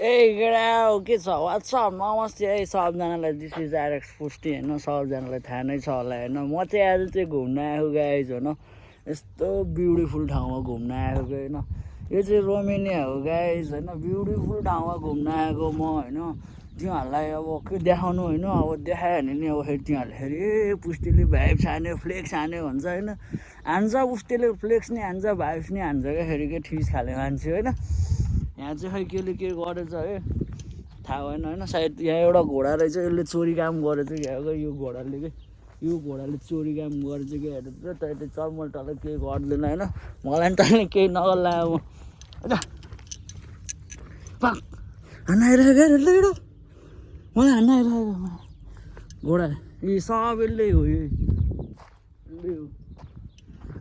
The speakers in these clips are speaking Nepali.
Hey girl, के छ व्हाट्सअप नमस्ते है सबजनालाई दिस इज आरएक्स पुष्टि होइन सबजनालाई थाहा नै छ होला होइन म चाहिँ आज चाहिँ घुम्न आएको गाइज होइन यस्तो ब्युटिफुल ठाउँमा घुम्न आएको होइन यो चाहिँ रोमेनिया हो गाइज होइन ब्युटिफुल ठाउँमा घुम्न आएको म होइन तिमीहरूलाई अब के देखाउनु होइन अब देखायो भने नि अब फेरि तिमीहरूले फेरि ए पुष्टिले भाइब्स हान्यो फ्लेक्स हान्यो भन्छ होइन हान्छ पुष्टिले फ्लेक्स नि हान्छ भाइब्स नि हान्छ क्या फेरि के ठिस खाले मान्छे होइन यहाँ चाहिँ खै केले के गरेछ है थाहा भएन होइन सायद यहाँ एउटा घोडा रहेछ यसले चोरी काम गरेछ क्या यो घोडाले के यो घोडाले चोरी काम गरेछ क्या हेरेर तैँले चल मैले तँलाई केही गर्दैन होइन मलाई नि तैँले केही नगर्ला अब होइन हान्न आइरहेको हेर्दै हेर मलाई हान्न आइरहेको घोडा यी सब यसले हो यसले हो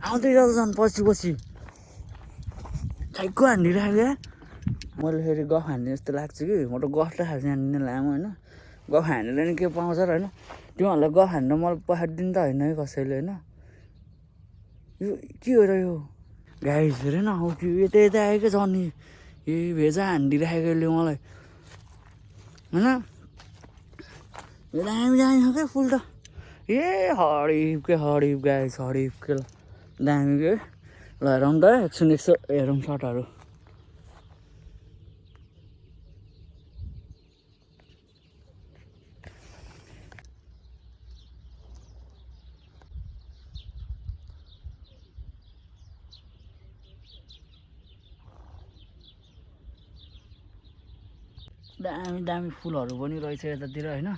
आउँदै जान्छ पछि पछि खाइको हानिरहेको क्या मैले फेरि गफ हान्ने जस्तो लाग्छ कि म त गफ त खास हान्ने लामो होइन गफ हानेर नि के पाउँछ र होइन तिमीहरूलाई गफ हान्न मलाई पठाइदिनु त होइन है कसैले होइन यो के हो र यो गाइस हेर न हौ त्यो यता यता आएकै छ नि ए भेजा हानिदिइराखेको यसले मलाई होइन यो दामी दामी छ क्या फुल त ए हडिप गाइस हडिप के ल दामी के ल हेरौँ त एकछिन हेरौँ सर्टहरू दामी दामी फुलहरू पनि रहेछ यतातिर होइन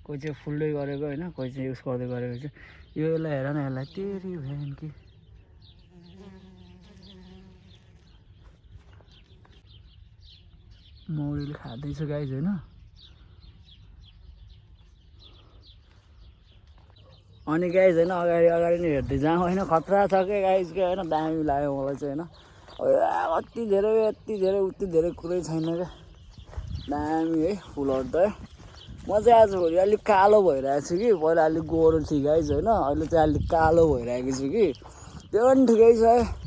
कोही चाहिँ फुल्दै गरेको होइन कोही चाहिँ युज गर्दै गरेको चाहिँ यो यसलाई हेर न यसलाई तेरी भ्यान कि मौरीले खाँदैछ गाइज होइन अनि गाइज होइन अगाडि नै हेर्दै जाउँ होइन खतरा छ क्या गाइज क्या होइन दामी लाग्यो मलाई चाहिँ होइन यति धेरै उति धेरै कुरै छैन क्या दामी है फुलहरू त म चाहिँ आजभोलि अलिक कालो भइरहेको छु कि पहिला अलिक गोरो थिएँ गाइज होइन अहिले चाहिँ अलिक कालो भइरहेको छु कि त्यो पनि ठिकै छ